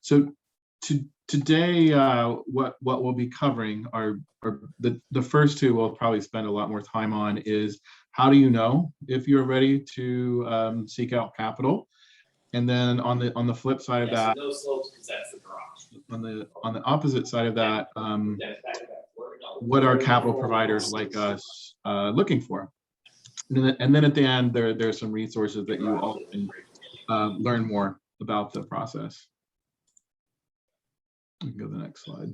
So today, what we'll be covering are the first two we'll probably spend a lot more time on is how do you know if you're ready to seek out capital, and then on the flip side of that, so no slopes because that's the garage. on the opposite side of that, what are capital providers like us looking for? And then at the end, there's some resources that you all can learn more about the process. We can go to the next slide.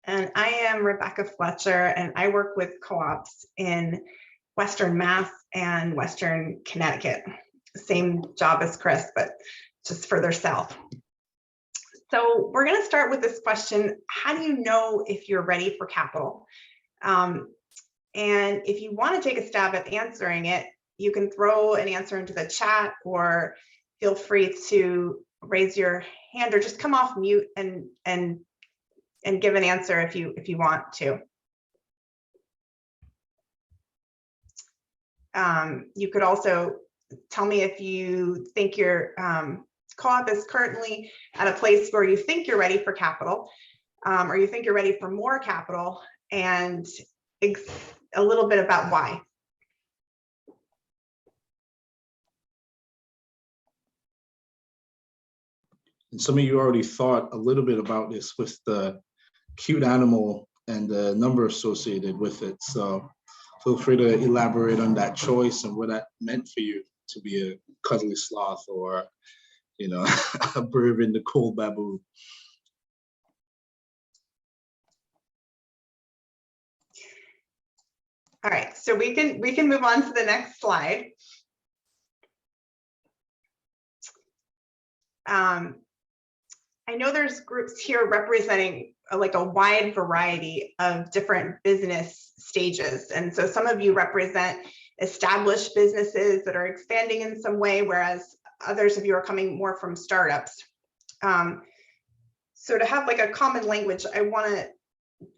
And I am Rebecca Fletcher, and I work with co-ops in Western Mass and Western Connecticut. Same job as Chris, but just further south. So we're going to start with this question: how do you know if you're ready for capital? And if you want to take a stab at answering it, you can throw an answer into the chat, or feel free to raise your hand, or just come off mute and give an answer if you want to. You could also tell me if you think your co-op is currently at a place where you think you're ready for capital, or you think you're ready for more capital, and a little bit about why. And some of you already thought a little bit about this with the cute animal and the number associated with it. So feel free to elaborate on that choice and what that meant for you to be a cuddly sloth, or, you know, a brave in the cold baboon. All right, so we can move on to the next slide. I know there's groups here representing like a wide variety of different business stages. And so some of you represent established businesses that are expanding in some way, whereas others of you are coming more from startups. So to have like a common language, I want to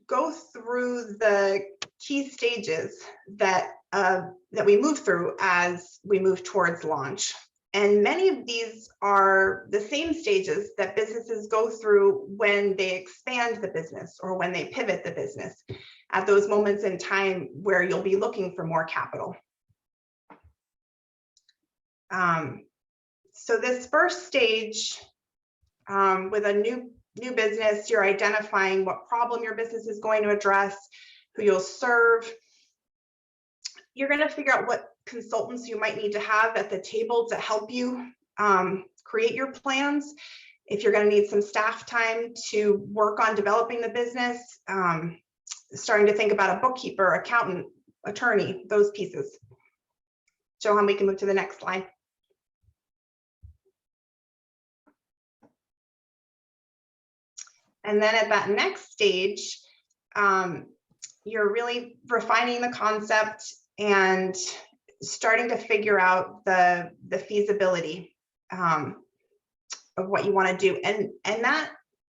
go through the key stages that we move through as we move towards launch. And many of these are the same stages that businesses go through when they expand the business or when they pivot the business, at those moments in time where you'll be looking for more capital. So this first stage, with a new business, you're identifying what problem your business is going to address, who you'll serve. You're going to figure out what consultants you might need to have at the table to help you create your plans. If you're going to need some staff time to work on developing the business, starting to think about a bookkeeper, accountant, attorney, those pieces. Johan, we can move to the next slide. And then at that next stage, you're really refining the concept and starting to figure out the feasibility of what you want to do. And that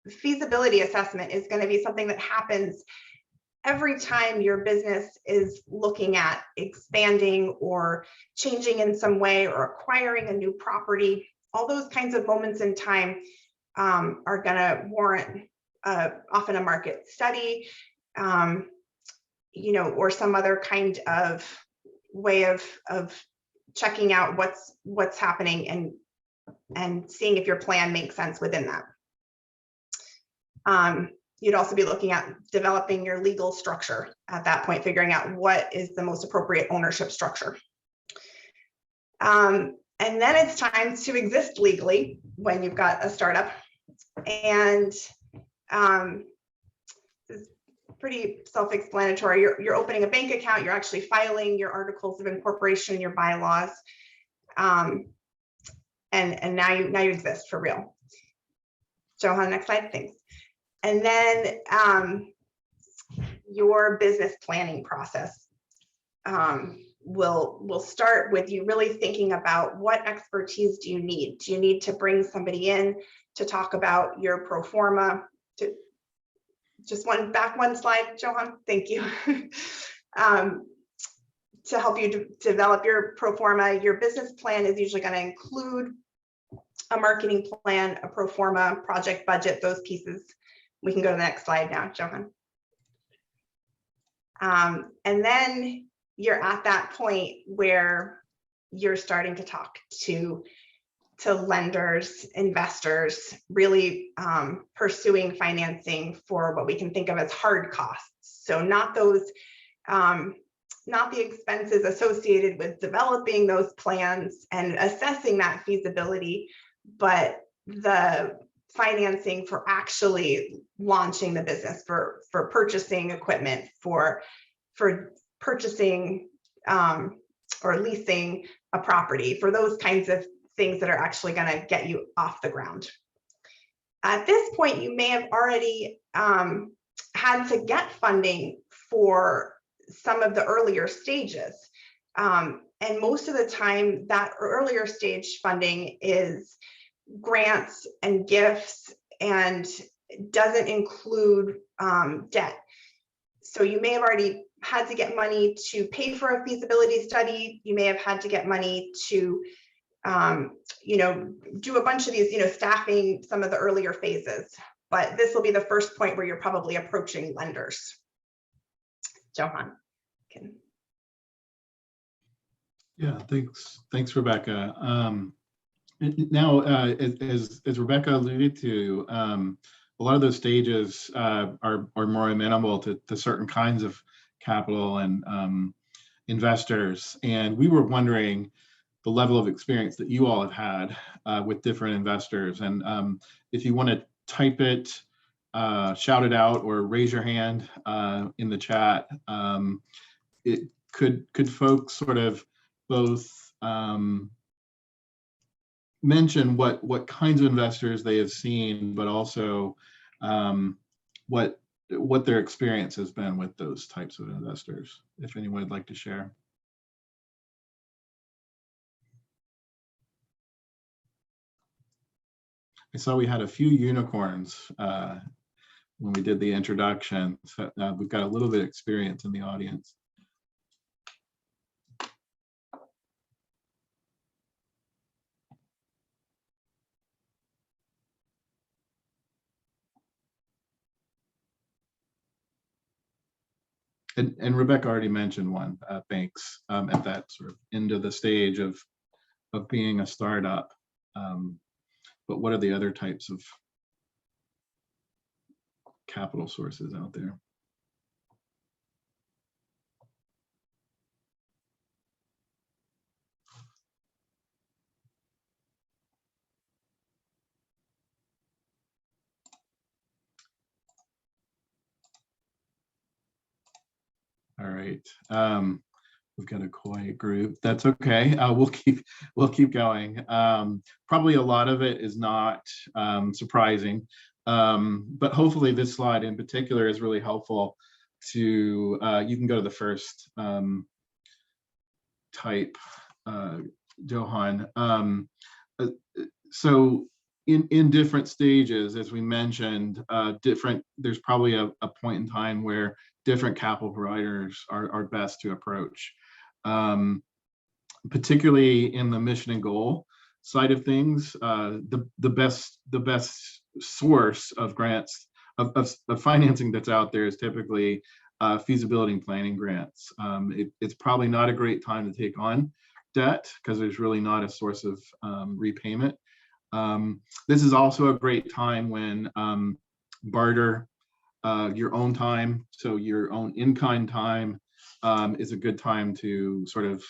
feasibility assessment is going to be something that happens every time your business is looking at expanding or changing in some way or acquiring a new property. All those kinds of moments in time are going to warrant often a market study, you know, or some other kind of way of checking out what's happening and seeing if your plan makes sense within that. You'd also be looking at developing your legal structure at that point, figuring out what is the most appropriate ownership structure. And then it's time to exist legally when you've got a startup. And it's pretty self-explanatory. You're opening a bank account, you're actually filing your articles of incorporation, your bylaws, and now you exist for real. Johan, next slide, thanks. And then your business planning process will start with you really thinking about what expertise do you need? Do you need to bring somebody in to talk about your pro forma? Just back one slide, Johan, thank you. to help you develop your pro forma. Your business plan is usually going to include a marketing plan, a pro forma, project budget, those pieces. We can go to the next slide now, Johan. And then you're at that point where you're starting to talk to lenders, investors, really pursuing financing for what we can think of as hard costs. So not those, not the expenses associated with developing those plans and assessing that feasibility, but the financing for actually launching the business, for purchasing equipment, for purchasing or leasing a property, for those kinds of things that are actually going to get you off the ground. At this point, you may have already had to get funding for some of the earlier stages. And most of the time, that earlier stage funding is grants and gifts and doesn't include debt. So you may have already had to get money to pay for a feasibility study. You may have had to get money to do a bunch of these, staffing some of the earlier phases. But this will be the first point where you're probably approaching lenders. Johan. Yeah, thanks, Rebecca. Now, as Rebecca alluded to, a lot of those stages are more amenable to certain kinds of capital and investors. And we were wondering the level of experience that you all have had with different investors. And if you want to type it, shout it out, or raise your hand in the chat, could folks sort of both mention what kinds of investors they have seen, but also what their experience has been with those types of investors, if anyone would like to share. I saw we had a few unicorns when we did the introduction, so we've got a little bit of experience in the audience. And Rebecca already mentioned one, banks at that sort of end of the stage of being a startup. But what are the other types of capital sources out there? All right, we've got a quiet group. That's okay. We'll keep going. Probably a lot of it is not surprising, but hopefully this slide in particular is really helpful to. You can go to the first type, Johan. So in different stages, as we mentioned, there's probably a point in time where different capital providers are best to approach, particularly in the mission and goal side of things. The best source of grants of financing that's out there is typically feasibility and planning grants. It's probably not a great time to take on debt because there's really not a source of repayment. This is also a great time when barter your own time, so your own in-kind time is a good time to sort of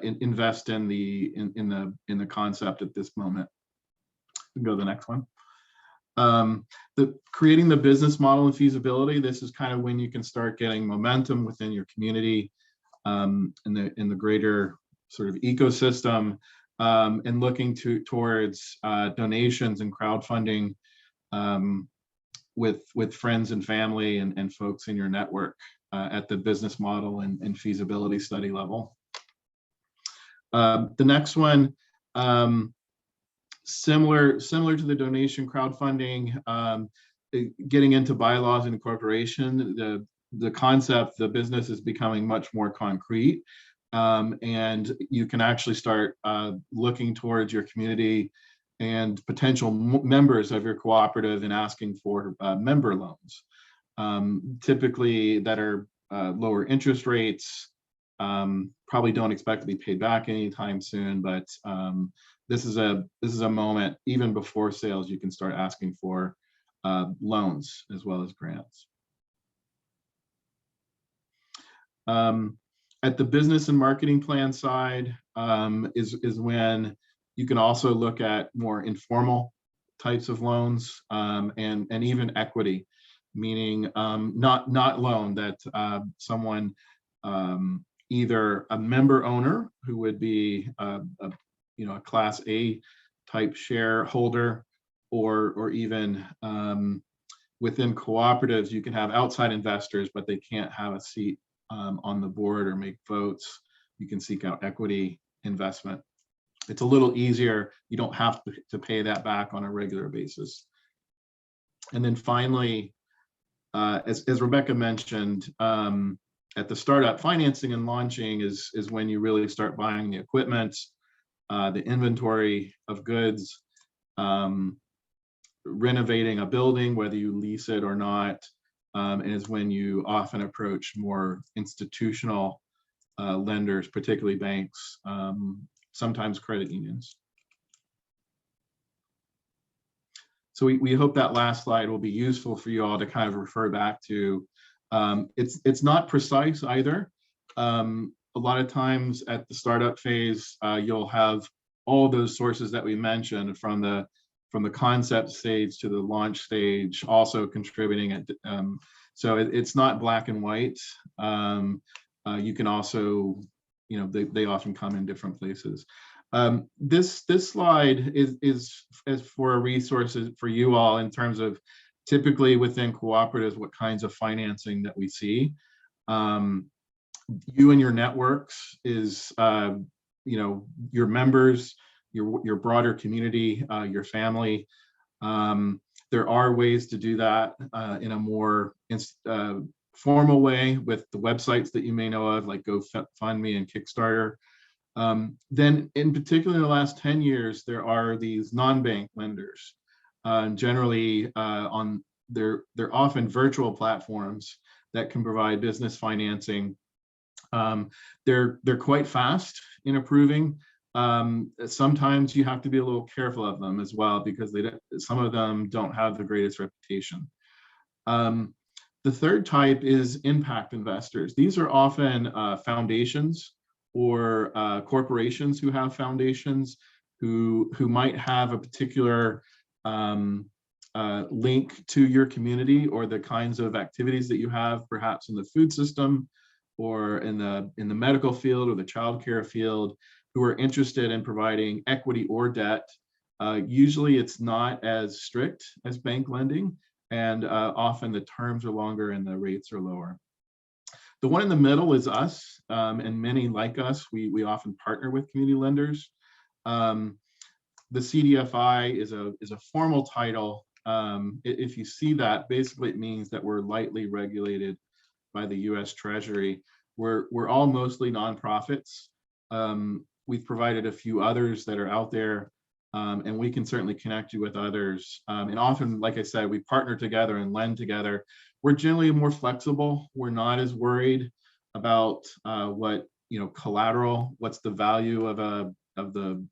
invest in the concept at this moment. We can go to the next one. Creating the business model and feasibility. This is kind of when you can start getting momentum within your community in the greater sort of ecosystem, and looking towards donations and crowdfunding with friends and family and folks in your network at the business model and feasibility study level. The next one, similar to the donation crowdfunding, getting into bylaws and incorporation. the concept, the business is becoming much more concrete, and you can actually start looking towards your community and potential members of your cooperative and asking for member loans, typically that are lower interest rates. Probably don't expect to be paid back anytime soon, but this is a moment, even before sales, you can start asking for loans as well as grants. At the business and marketing plan side is when you can also look at more informal types of loans, and even equity, meaning not loan that someone, either a member owner who would be a Class A type shareholder, or even within cooperatives, you can have outside investors, but they can't have a seat on the board or make votes. You can seek out equity investment. It's a little easier. You don't have to pay that back on a regular basis. And then finally, as Rebecca mentioned, at the startup, financing and launching is when you really start buying the equipment, the inventory of goods, renovating a building, whether you lease it or not, and is when you often approach more institutional lenders, particularly banks, sometimes credit unions. So we hope that last slide will be useful for you all to kind of refer back to. It's not precise either. A lot of times at the startup phase, you'll have all those sources that we mentioned from the concept stage to the launch stage also contributing. So it's not black and white. You can also, they often come in different places. This slide is for a resource for you all in terms of typically within cooperatives, what kinds of financing that we see. You and your networks is, your members, your broader community, your family. There are ways to do that in a more formal way with the websites that you may know of, like GoFundMe and Kickstarter. Then in particular, in the last 10 years, there are these non-bank lenders. Generally, they're often virtual platforms that can provide business financing. They're quite fast in approving. Sometimes you have to be a little careful of them as well, because some of them don't have the greatest reputation. The third type is impact investors. These are often foundations or corporations who have foundations who might have a particular link to your community or the kinds of activities that you have, perhaps in the food system or in the medical field or the childcare field, who are interested in providing equity or debt. Usually it's not as strict as bank lending, and often the terms are longer and the rates are lower. The one in the middle is us, and many like us, we often partner with community lenders. The CDFI is a formal title. If you see that, basically it means that we're lightly regulated by the US Treasury. We're all mostly nonprofits. We've provided a few others that are out there, and we can certainly connect you with others. And often, like I said, we partner together and lend together. We're generally more flexible. We're not as worried about what, collateral, what's the value of the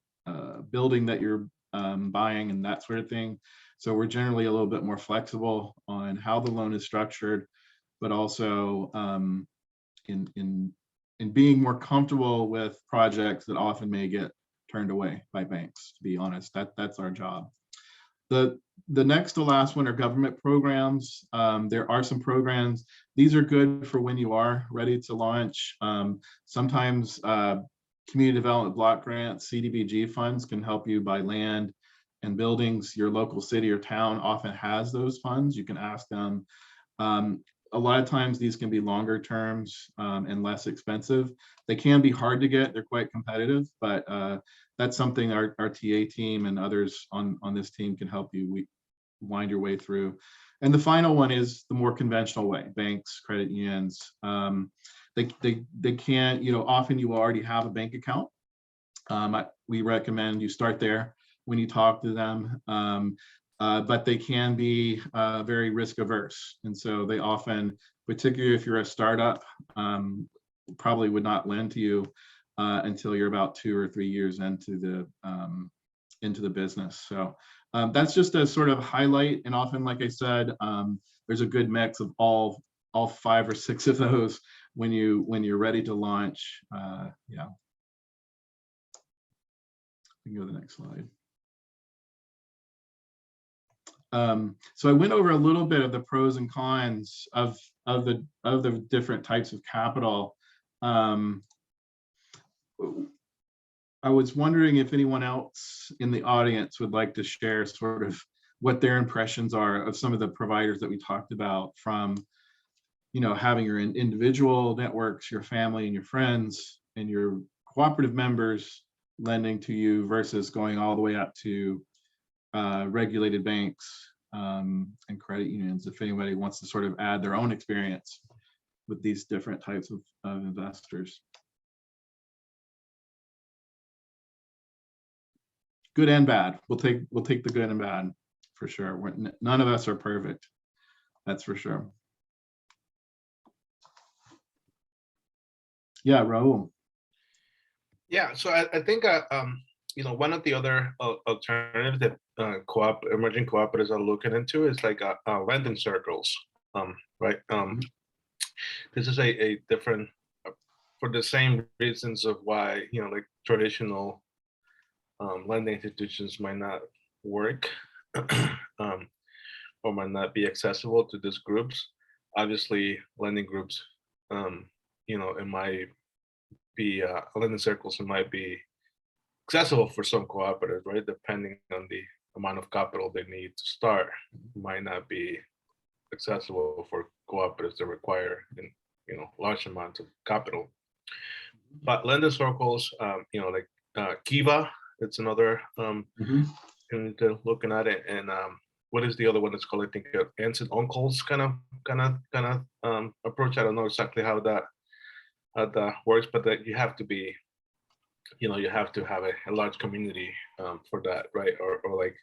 building that you're buying and that sort of thing. So we're generally a little bit more flexible on how the loan is structured, but also in being more comfortable with projects that often may get turned away by banks, to be honest. That's our job. The next to last one are government programs. There are some programs. These are good for when you are ready to launch. Sometimes community development block grants, CDBG funds can help you buy land and buildings. Your local city or town often has those funds. You can ask them. A lot of times these can be longer terms and less expensive. They can be hard to get. They're quite competitive, but that's something our TA team and others on this team can help you wind your way through. And the final one is the more conventional way, banks, credit unions. They can't, often you already have a bank account. We recommend you start there when you talk to them, but they can be very risk averse. And so they often, particularly if you're a startup, probably would not lend to you until you're about 2 or 3 years into the business. So that's just a sort of highlight. And often, like I said, there's a good mix of all 5 or 6 of those when you're ready to launch. Yeah. We can go to the next slide. So I went over a little bit of the pros and cons of the different types of capital. I was wondering if anyone else in the audience would like to share sort of what their impressions are of some of the providers that we talked about, from having your individual networks, your family and your friends and your cooperative members lending to you versus going all the way up to regulated banks and credit unions. If anybody wants to sort of add their own experience with these different types of investors. Good and bad. We'll take the good and bad for sure. None of us are perfect. That's for sure. Yeah, Raul. Yeah, so I think one of the other alternatives that emerging cooperatives are looking into is like lending circles, right? This is a different, for the same reasons of why like traditional lending institutions might not work or might not be accessible to these groups. Obviously, lending groups, it might be lending circles. It might be accessible for some cooperatives, right? Depending on the amount of capital they need to start, might not be accessible for cooperatives that require, large amounts of capital. But lending circles, like Kiva, it's another looking at it. And what is the other one that's called? I think aunts and uncles kind of approach. I don't know exactly how that works, but that you have to be, you have to have a large community for that, right? Or like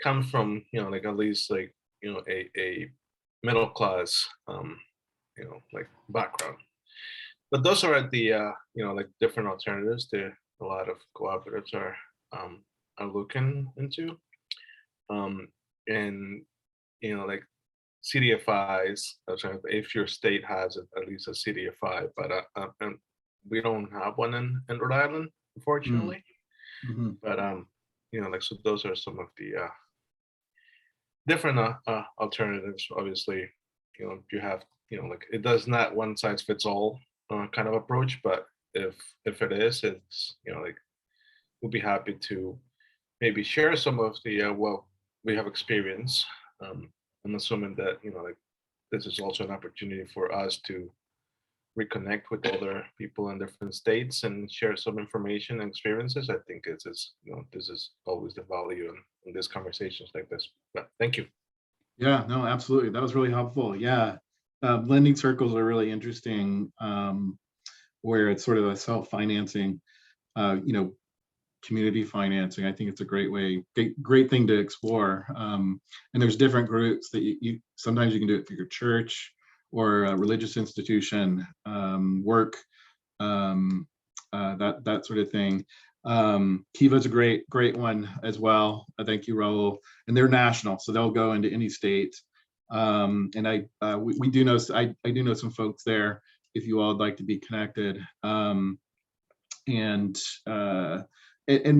come from, like at least like, a middle class, like background. But those are the, like different alternatives that a lot of cooperatives are looking into. And, like CDFIs, if your state has at least a CDFI, but we don't have one in Rhode Island, unfortunately. But, like, so those are some of the different alternatives. Obviously, you have, like, it does not one size fits all kind of approach, but if it is, it's, like, we'll be happy to maybe share some of the what we have experienced. I'm assuming that, like, this is also an opportunity for us to reconnect with other people in different states and share some information and experiences. I think this is always the value in these conversations like this. But thank you. Yeah, no, absolutely. That was really helpful. Yeah. Lending circles are really interesting, where it's sort of a self-financing, community financing. I think it's a great thing to explore. And there's different groups that you sometimes you can do it through your church or a religious institution, work, that sort of thing. Kiva's a great one as well. Thank you, Raul. And they're national, so they'll go into any state. And we do know, I do know some folks there if you all would like to be connected. And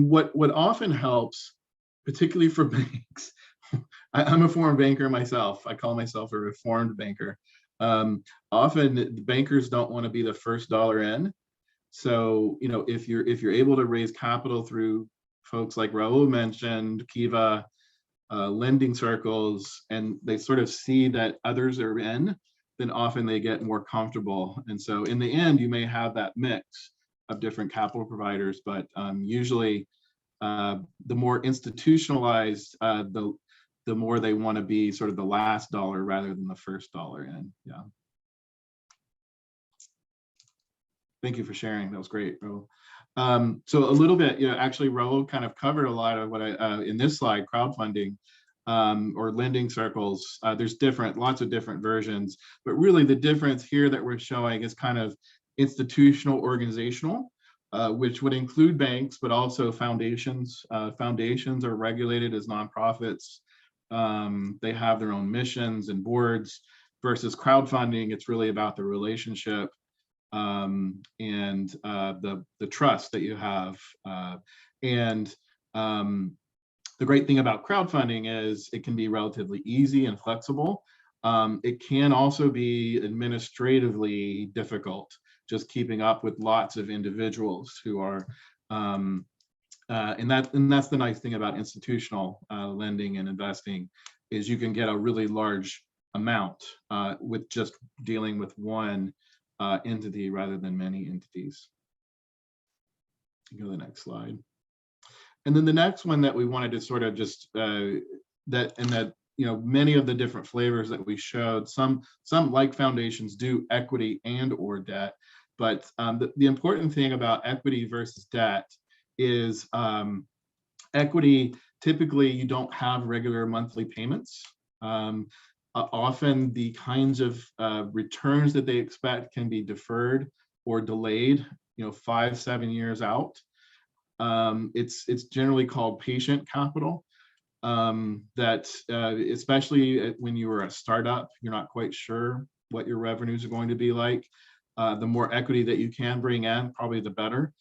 what often helps, particularly for banks, I'm a former banker myself. I call myself a reformed banker. Often the bankers don't want to be the first dollar in. So, if you're able to raise capital through folks like Raul mentioned, Kiva, lending circles, and they sort of see that others are in, then often they get more comfortable. And so in the end, you may have that mix of different capital providers, but usually the more institutionalized, the more they want to be sort of the last dollar rather than the first dollar in. Yeah. Thank you for sharing. That was great, Raul. So a little bit, actually Raul kind of covered a lot of what I, in this slide, crowdfunding or lending circles. There's lots of different versions, but really the difference here that we're showing is kind of institutional organizational, which would include banks, but also foundations. Foundations are regulated as nonprofits. They have their own missions and boards, versus crowdfunding. It's really about the relationship and the trust that you have. The great thing about crowdfunding is it can be relatively easy and flexible. It can also be administratively difficult, just keeping up with lots of individuals who are, and that's the nice thing about institutional lending and investing, is you can get a really large amount with just dealing with one entity rather than many entities. Go to the next slide. And then the next one that we wanted to sort of just many of the different flavors that we showed, some like foundations do equity and or debt, but the important thing about equity versus debt is equity, typically you don't have regular monthly payments. Often the kinds of returns that they expect can be deferred or delayed, 5-7 years out. It's generally called patient capital. That especially when you are a startup, you're not quite sure what your revenues are going to be like. The more equity that you can bring in, probably the better.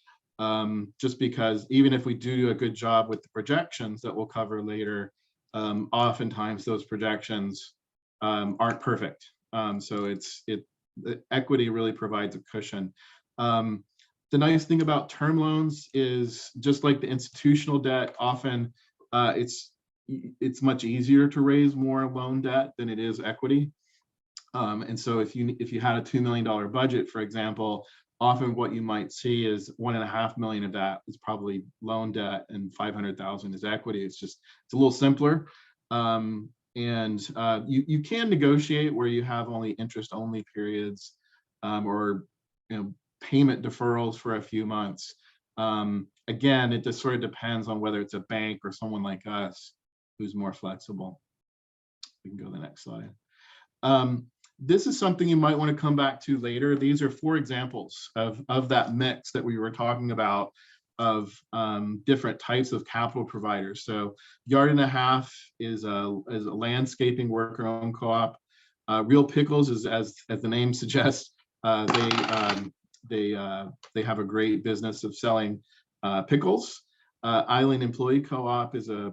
Just because even if we do a good job with the projections that we'll cover later, oftentimes those projections aren't perfect. So the equity really provides a cushion. The nice thing about term loans is, just like the institutional debt, often it's much easier to raise more loan debt than it is equity. And so if you had a $2 million budget, for example, often what you might see is $1.5 million of that is probably loan debt and 500,000 is equity. It's a little simpler. And you can negotiate where you have only interest only periods or payment deferrals for a few months. Again, it just sort of depends on whether it's a bank or someone like us who's more flexible. We can go to the next slide. This is something you might want to come back to later. These are 4 examples of that mix that we were talking about of different types of capital providers. So Yard and a Half is a landscaping worker-owned co-op. Real Pickles is, as the name suggests, they have a great business of selling pickles. Island Employee Co-op is a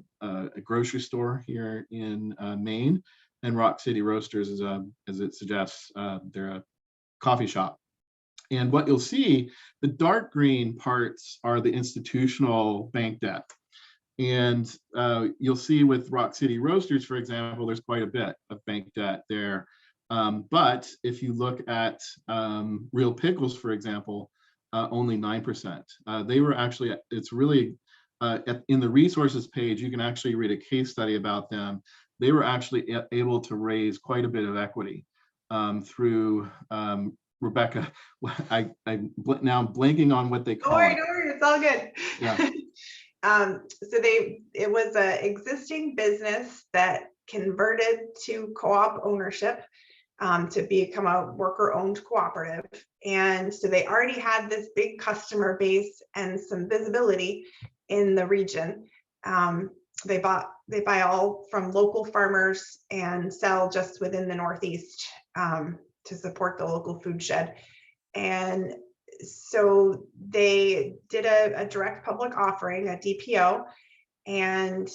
grocery store here in Maine, and Rock City Roasters is as it suggests, they're a coffee shop. And what you'll see, the dark green parts are the institutional bank debt. And you'll see with Rock City Roasters, for example, there's quite a bit of bank debt there. But if you look at Real Pickles, for example, only 9%. They were actually, it's really, in the resources page, you can actually read a case study about them. They were actually able to raise quite a bit of equity through Rebecca. I'm now blanking on what they call it. Don't worry, it's all good. Yeah. So it was an existing business that converted to co-op ownership to become a worker-owned cooperative. And so they already had this big customer base and some visibility in the region. They buy all from local farmers and sell just within the Northeast to support the local food shed. And so they did a direct public offering, a DPO, and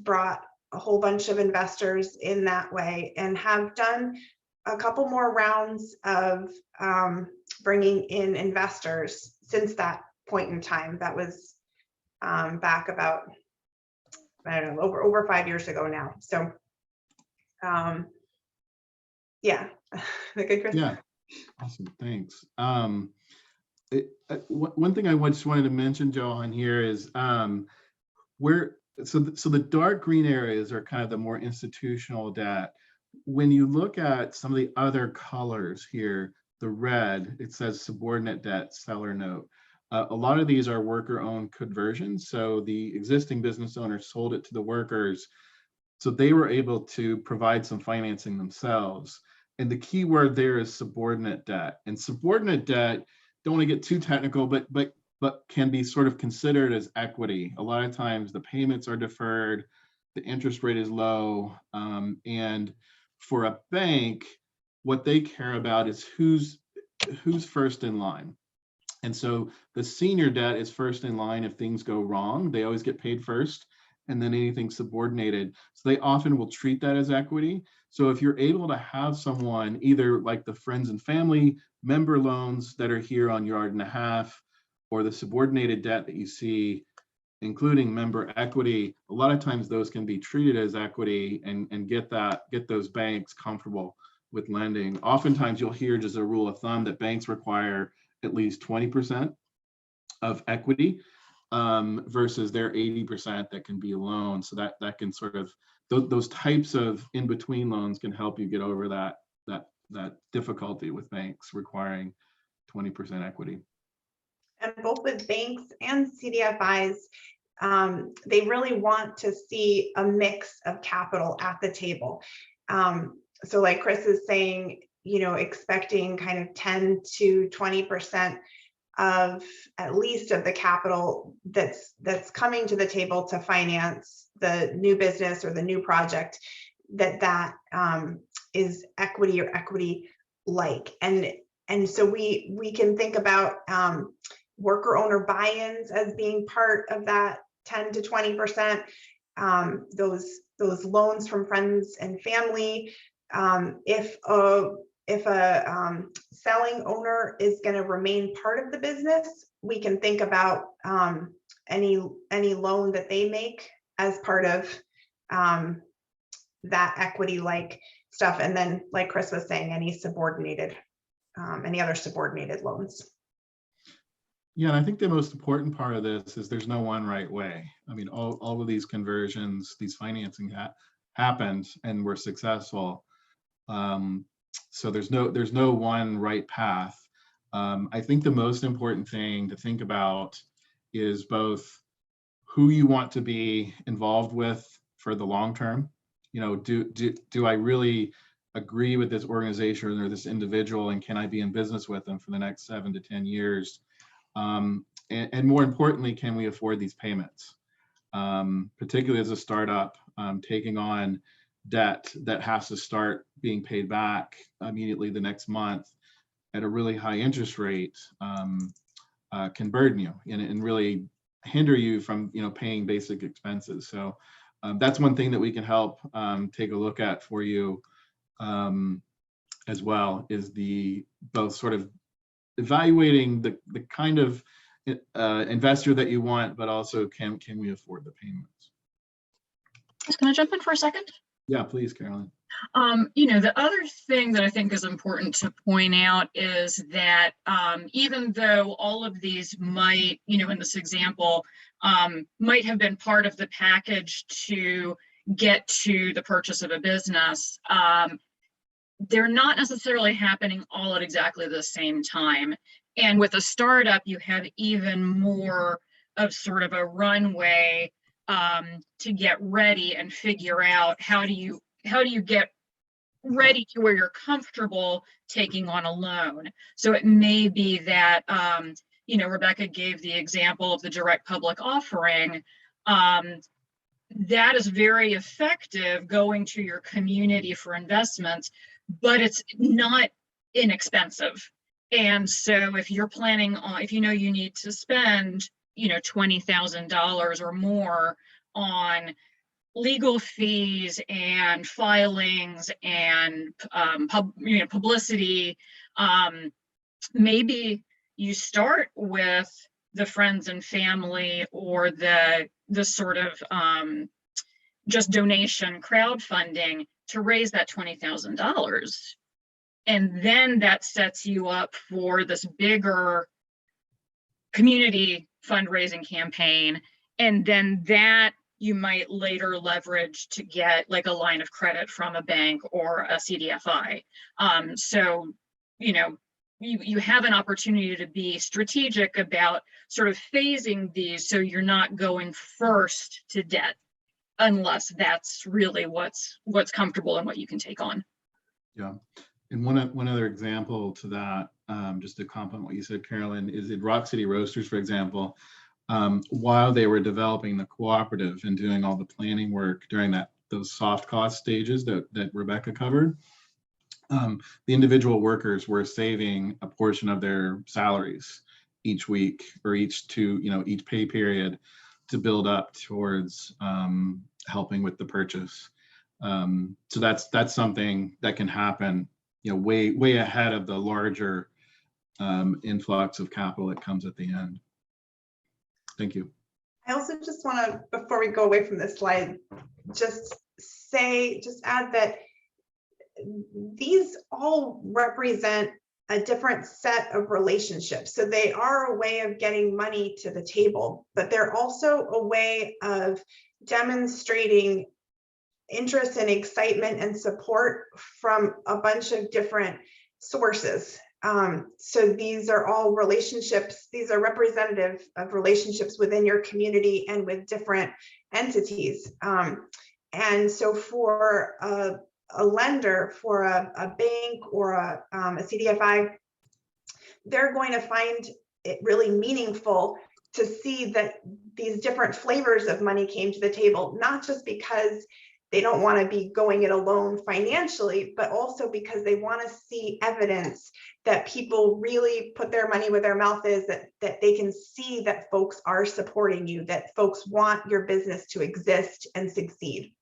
brought a whole bunch of investors in that way, and have done a couple more rounds of bringing in investors since that point in time. That was back about, I don't know, over 5 years ago now. So yeah, good, Chris. Yeah, awesome, thanks. One thing I just wanted to mention, Joe, on here is so the dark green areas are kind of the more institutional debt. When you look at some of the other colors here, the red, it says subordinate debt, seller note. A lot of these are worker-owned conversions. So the existing business owner sold it to the workers, so they were able to provide some financing themselves. And the key word there is subordinate debt. And subordinate debt, don't want to get too technical, but can be sort of considered as equity. A lot of times the payments are deferred, the interest rate is low, and for a bank, what they care about is who's first in line. And so the senior debt is first in line if things go wrong. They always get paid first, and then anything subordinated. So they often will treat that as equity. So if you're able to have someone, either like the friends and family member loans that are here on yard and a half, or the subordinated debt that you see, including member equity, a lot of times those can be treated as equity and get those banks comfortable with lending. Oftentimes you'll hear, just a rule of thumb, that banks require at least 20% of equity versus their 80% that can be a loan. So that can sort of, those types of in-between loans can help you get over that difficulty with banks requiring 20% equity. And both with banks and CDFIs, they really want to see a mix of capital at the table. So like Chris is saying, expecting kind of 10 to 20% of at least of the capital that's coming to the table to finance the new business or the new project, that is equity or equity like. And so we can think about worker owner buy-ins as being part of that 10 to 20%. Those loans from friends and family. If a selling owner is going to remain part of the business, we can think about any loan that they make as part of that equity-like stuff. And then, like Chris was saying, any other subordinated loans. Yeah, and I think the most important part of this is there's no one right way. I mean, all of these conversions, these financing happened and were successful. So there's no one right path. I think the most important thing to think about is both who you want to be involved with for the long term. Do I really agree with this organization or this individual, and can I be in business with them for the next 7 to 10 years? And more importantly, can we afford these payments? Particularly as a startup, taking on debt that has to start being paid back immediately the next month at a really high interest rate can burden you and really hinder you from paying basic expenses. So that's one thing that we can help take a look at for you as well, is both sort of evaluating the kind of investor that you want, but also can we afford the payments? Can I jump in for a second? Yeah, please, Carolyn. The other thing that I think is important to point out is that even though all of these might, in this example, might have been part of the package to get to the purchase of a business, they're not necessarily happening all at exactly the same time. And with a startup, you have even more of sort of a runway to get ready and figure out how do you get ready to where you're comfortable taking on a loan. So it may be that Rebecca gave the example of the direct public offering. That is very effective going to your community for investments, but it's not inexpensive. And so if you're planning on, if you need to spend, $20,000 or more on legal fees and filings and publicity, maybe you start with the friends and family or the sort of just donation crowdfunding to raise that $20,000. And then that sets you up for this bigger community fundraising campaign. And then that you might later leverage to get like a line of credit from a bank or a CDFI. So, you know, you have an opportunity to be strategic about sort of phasing these so you're not going first to debt, unless that's really what's comfortable and what you can take on. Yeah, and one other example to that, just to complement what you said, Carolyn, is in Rock City Roasters, for example, while they were developing the cooperative and doing all the planning work during those soft cost stages that Rebecca covered, the individual workers were saving a portion of their salaries each week or each pay period to build up towards helping with the purchase. So that's something that can happen, way ahead of the larger influx of capital that comes at the end. Thank you. I also just want to, before we go away from this slide, just add that these all represent a different set of relationships. So they are a way of getting money to the table, but they're also a way of demonstrating interest and excitement and support from a bunch of different sources. So these are all relationships. These are representative of relationships within your community and with different entities. And so for a lender, for a bank or a CDFI, they're going to find it really meaningful to see that these different flavors of money came to the table, not just because they don't want to be going it alone financially, but also because they want to see evidence that people really put their money where their mouth is, that they can see that folks are supporting you, that folks want your business to exist and succeed.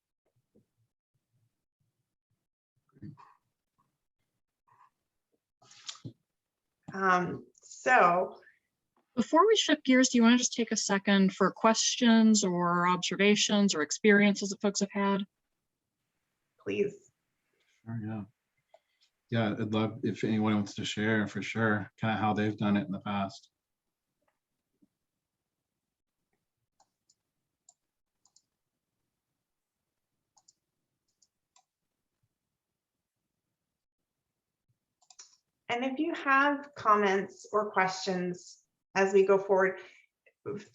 So before we shift gears, do you want to just take a second for questions or observations or experiences that folks have had? Please. Sure, yeah, I'd love if anyone wants to share, for sure, kind of how they've done it in the past. And if you have comments or questions as we go forward,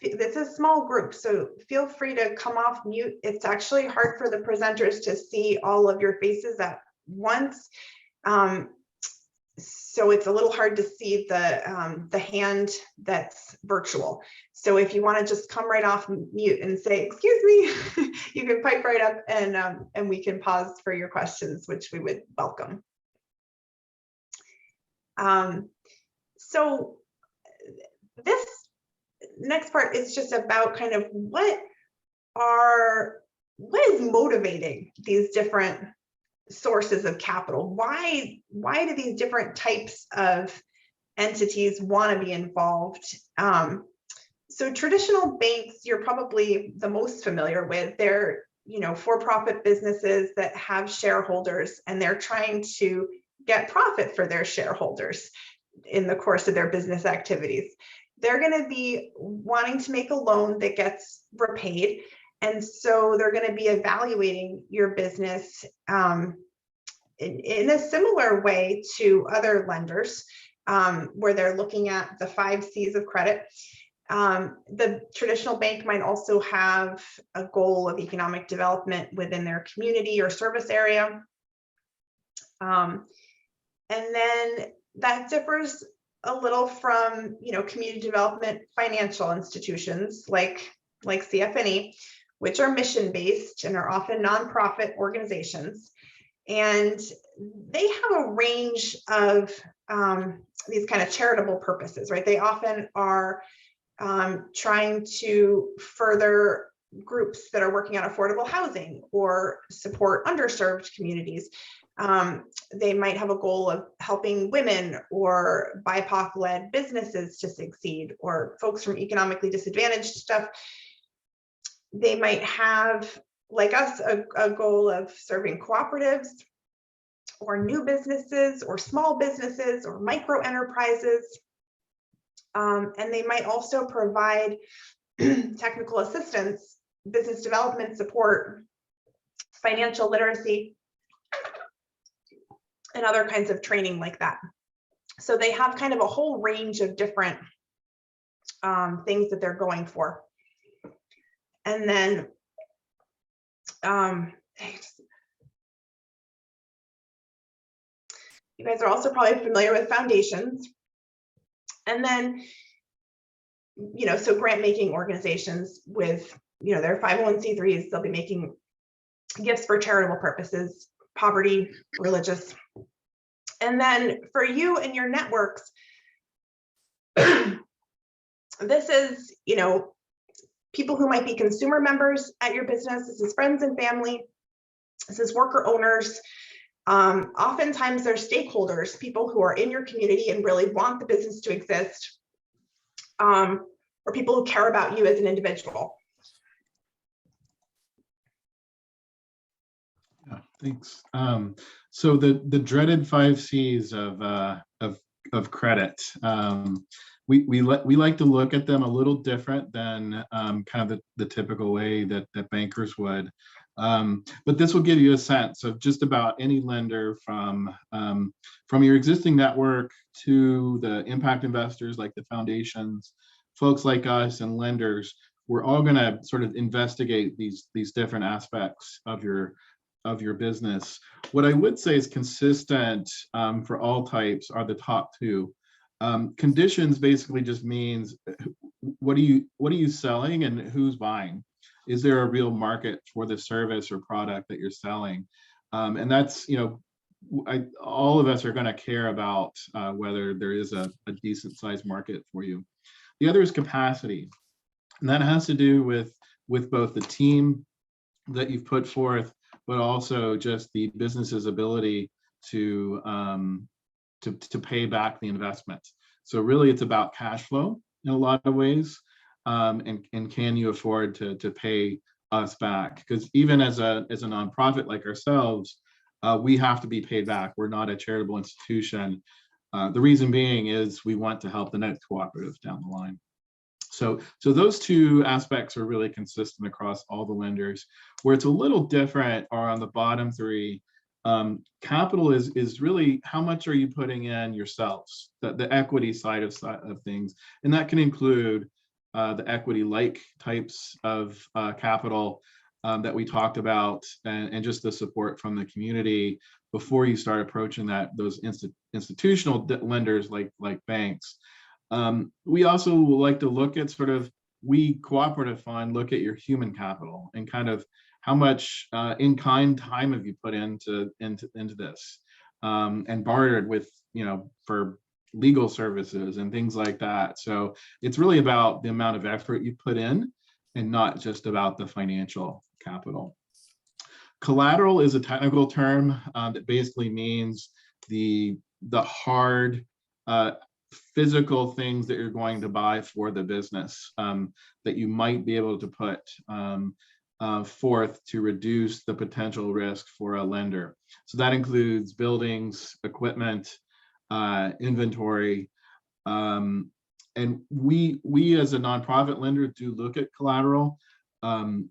it's a small group, so feel free to come off mute. It's actually hard for the presenters to see all of your faces at once. So it's a little hard to see the hand that's virtual. So if you want to just come right off mute and say, excuse me, you can pipe right up and we can pause for your questions, which we would welcome. So this next part is just about kind of what is motivating these different sources of capital. Why do these different types of entities want to be involved? So traditional banks, you're probably the most familiar with. They're for-profit businesses that have shareholders, and they're trying to get profit for their shareholders in the course of their business activities. They're going to be wanting to make a loan that gets repaid. And so they're going to be evaluating your business in a similar way to other lenders, where they're looking at the 5 C's of credit. The traditional bank might also have a goal of economic development within their community or service area. And then that differs a little from, community development financial institutions like CFNE, which are mission-based and are often nonprofit organizations. And they have a range of these kind of charitable purposes, right? They often are trying to further groups that are working on affordable housing or support underserved communities. They might have a goal of helping women or BIPOC-led businesses to succeed, or folks from economically disadvantaged stuff. They might have, like us, a goal of serving cooperatives or new businesses or small businesses or micro enterprises. And they might also provide technical assistance business development support, financial literacy, and other kinds of training like that. So they have kind of a whole range of different things that they're going for. And then you guys are also probably familiar with foundations. And then, you know, so grant making organizations with, you know, their 501c3s, they'll be making gifts for charitable purposes, poverty, religious. And then for you and your networks, this is, you know, people who might be consumer members at your business. This is friends and family. This is worker owners. Oftentimes they're stakeholders, people who are in your community and really want the business to exist, or people who care about you as an individual. Yeah, thanks. So the dreaded 5 C's of credit. We like to look at them a little different than kind of the typical way that bankers would. But this will give you a sense of just about any lender from your existing network to the impact investors like the foundations, folks like us and lenders. We're all going to sort of investigate these different aspects of your business. What I would say is consistent for all types are the top 2. Conditions basically just means what are you selling and who's buying? Is there a real market for the service or product that you're selling? And that's, you know, all of us are going to care about whether there is a decent sized market for you. The other is capacity, and that has to do with both the team that you've put forth, but also just the business's ability to pay back the investment. So really it's about cash flow in a lot of ways. And can you afford to pay us back? Because even as a nonprofit like ourselves, we have to be paid back. We're not a charitable institution. The reason being is we want to help the next cooperative down the line. So those 2 aspects are really consistent across all the lenders. Where it's a little different are on the bottom 3. Capital is really how much are you putting in yourselves, the equity side of things, and that can include the equity-like types of capital that we talked about, and just the support from the community before you start approaching those institutional lenders like banks. We also like to look at sort of, we Cooperative Fund look at your human capital and kind of how much in-kind time have you put into this and bartered with, you know, for legal services and things like that. So it's really about the amount of effort you put in and not just about the financial capital. Collateral is a technical term that basically means the hard physical things that you're going to buy for the business that you might be able to put forth to reduce the potential risk for a lender. So that includes buildings, equipment, inventory, and we as a nonprofit lender do look at collateral.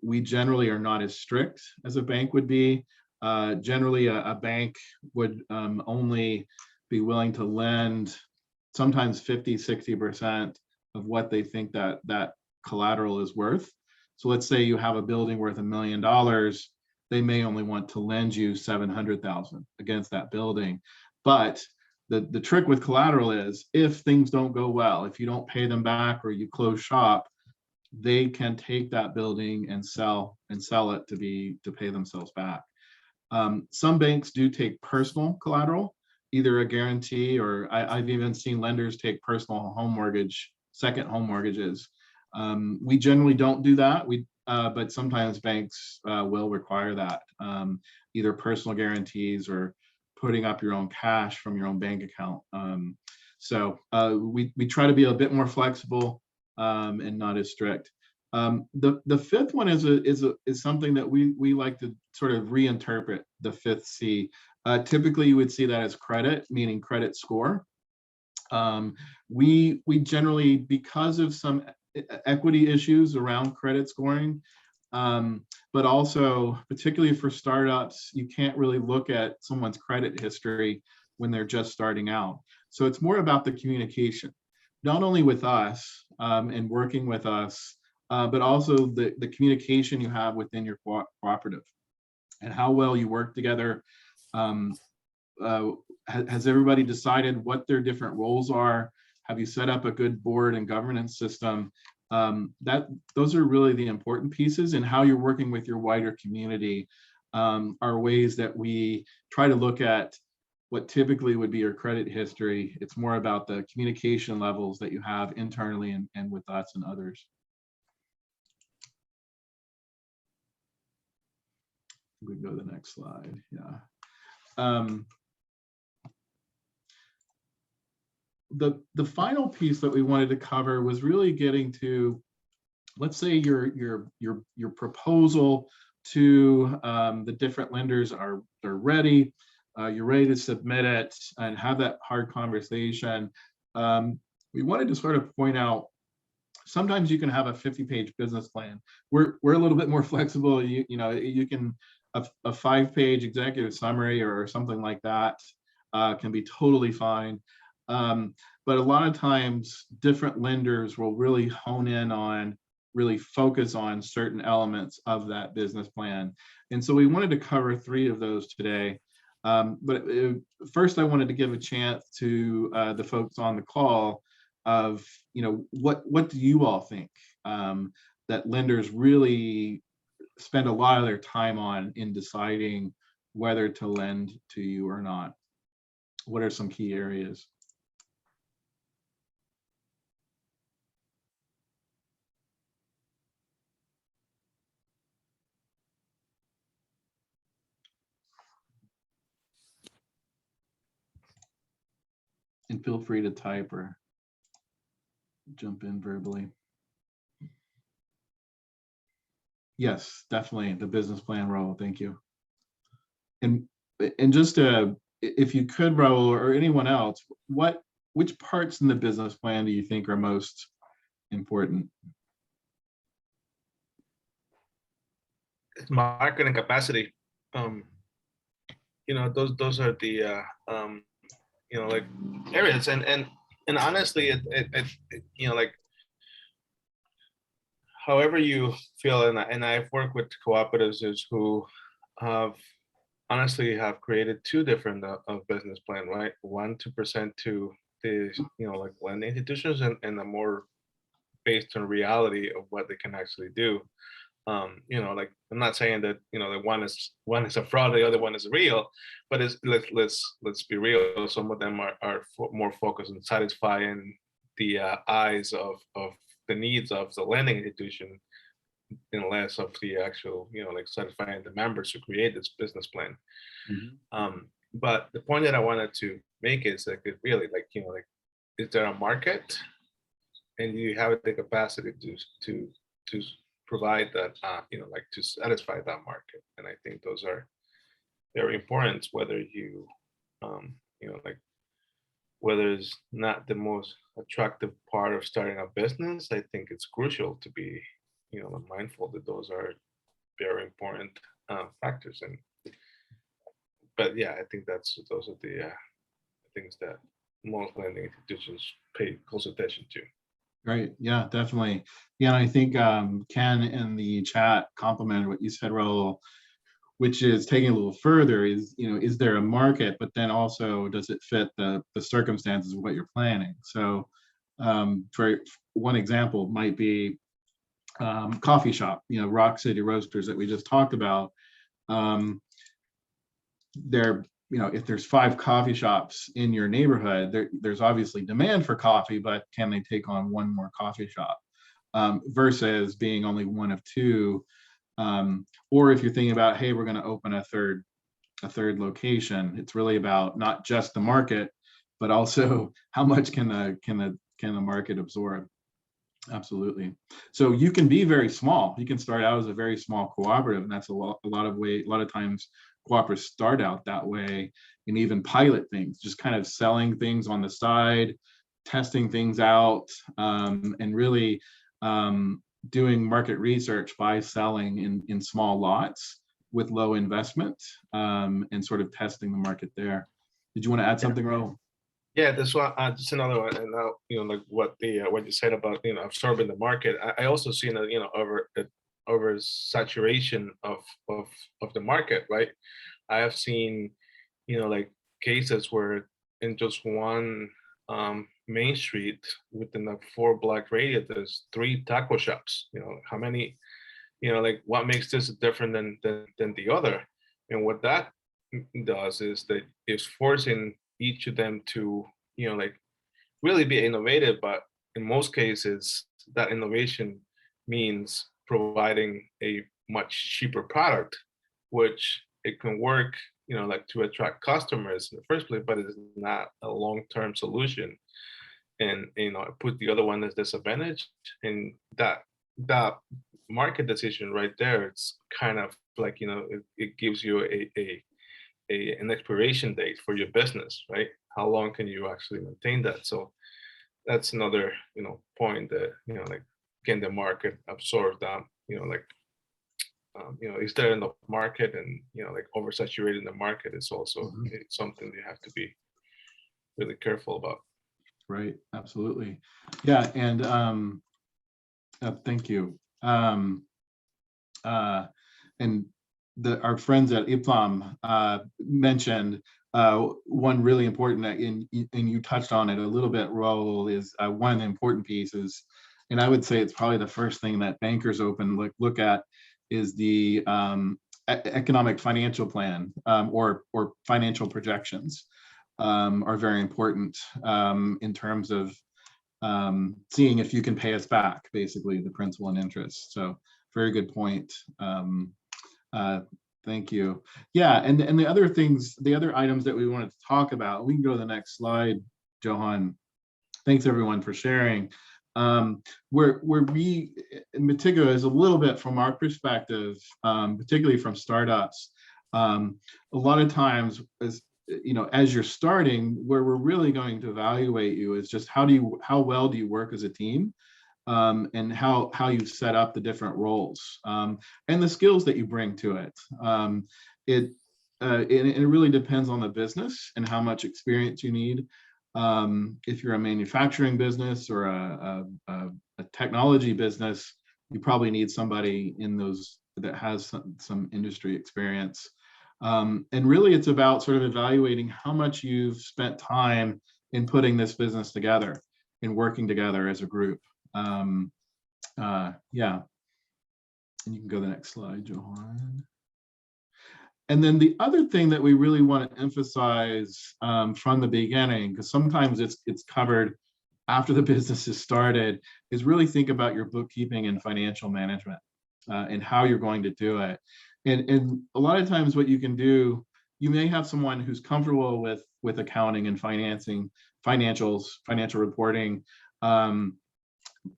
We generally are not as strict as a bank would be. Generally, a bank would only be willing to lend sometimes 50–60% of what they think that collateral is worth. So let's say you have a building worth $1 million, they may only want to lend you $700,000 against that building. But the trick with collateral is if things don't go well, if you don't pay them back or you close shop, they can take that building and sell it to pay themselves back. Some banks do take personal collateral, either a guarantee, or I've even seen lenders take personal home mortgage, second home mortgages. We generally don't do that. But sometimes banks will require that, either personal guarantees or putting up your own cash from your own bank account. So we try to be a bit more flexible and not as strict. The fifth one is something that we like to sort of reinterpret, the 5th C. Typically, you would see that as credit, meaning credit score. We generally, because of some equity issues around credit scoring, But also, particularly for startups, you can't really look at someone's credit history when they're just starting out. So it's more about the communication, not only with us and working with us, but also the communication you have within your cooperative and how well you work together. Has everybody decided what their different roles are? Have you set up a good board and governance system? Those are really the important pieces, and how you're working with your wider community are ways that we try to look at what typically would be your credit history. It's more about the communication levels that you have internally and with us and others. We go to the next slide. Yeah. The final piece that we wanted to cover was really getting to, let's say your proposal to the different lenders they're ready. You're ready to submit it and have that hard conversation. We wanted to sort of point out, sometimes you can have a 50-page business plan. We're a little bit more flexible. You know, you can a 5-page executive summary or something like that can be totally fine. But a lot of times different lenders will really hone in on, really focus on certain elements of that business plan. And so we wanted to cover 3 of those today. First, I wanted to give a chance to the folks on the call of, you know, what do you all think that lenders really spend a lot of their time on in deciding whether to lend to you or not? What are some key areas? And feel free to type or jump in verbally. Yes, definitely the business plan role. Thank you. And just if you could, Raul, or anyone else, which parts in the business plan do you think are most important? Marketing capacity. You know, those are the you know, like areas, and honestly, it you know, like however you feel, and I've worked with cooperatives who have honestly have created 2 different business plan, right? One to present to the, you know, like lending institutions, and a more based on reality of what they can actually do. You know, like I'm not saying that, you know, that one is a fraud, the other one is real, but let's be real. Some of them are more focused on satisfying the eyes of the needs of the lending institution, and less of the actual, you know, like satisfying the members who create this business plan. Mm-hmm. But the point that I wanted to make is like, it really, like, you know, like, is there a market, and you have the capacity to provide that, you know, like to satisfy that market. And I think those are very important, whether you, you know, like, whether it's not the most attractive part of starting a business, I think it's crucial to be, you know, mindful that those are very important factors. And but yeah, I think those are the things that most lending institutions pay close attention to. Right. Yeah, definitely. Yeah, and I think Ken in the chat complimented what you said, Raul, which is taking a little further is, you know, is there a market, but then also does it fit the circumstances of what you're planning? So for one example might be coffee shop, you know, Rock City Roasters that we just talked about. They're, you know, if there's 5 coffee shops in your neighborhood, there's obviously demand for coffee, but can they take on 1 more coffee shop versus being only 1 of 2? Or if you're thinking about, hey, we're going to open a third location, it's really about not just the market, but also how much can the market absorb. Absolutely. So you can be very small. You can start out as a very small cooperative, and that's a lot of times cooperatives start out that way, and even pilot things, just kind of selling things on the side, testing things out, and really doing market research by selling in small lots with low investment, and sort of testing the market there. Did you want to add something, Ro? Yeah, this one, just another one, and now, like what you said about, absorbing the market. I also seen a, over saturation of the market, right? I have seen, like cases where in just one main street within a 4-block radius, there's 3 taco shops. How many, like what makes this different than the other? And what that does is that it's forcing each of them to, like really be innovative, but in most cases, that innovation means providing a much cheaper product, which it can work, like to attract customers in the first place, but it's not a long-term solution. And, put the other one as disadvantage, and that market decision right there, it's kind of like, it gives you an expiration date for your business, right? How long can you actually maintain that? So that's another, point that, like, can the market absorb that, is there enough market, and, like oversaturating the market is also something you have to be really careful about. Right, absolutely. Yeah, and thank you. And our friends at IPLAM mentioned one really important, and you touched on it a little bit, Raul, is one of the important pieces, and I would say it's probably the first thing that bankers look at, is the economic financial plan, or financial projections are very important in terms of seeing if you can pay us back, basically the principal and interest. So very good point. Thank you. Yeah, and the other things, the other items that we wanted to talk about, we can go to the next slide, Johan. Thanks everyone for sharing. Where we, Matigo, is a little bit from our perspective, particularly from startups. A lot of times, as you're starting, where we're really going to evaluate you is just how well do you work as a team, and how you set up the different roles, and the skills that you bring to it. It really depends on the business and how much experience you need. If you're a manufacturing business or a technology business, you probably need somebody in those that has some industry experience. And really, it's about sort of evaluating how much you've spent time in putting this business together and working together as a group. Yeah, and you can go to the next slide, Johan. And then the other thing that we really want to emphasize from the beginning, because sometimes it's covered after the business is started, is really think about your bookkeeping and financial management, and how you're going to do it. And a lot of times what you can do, you may have someone who's comfortable with accounting and financing, financial reporting.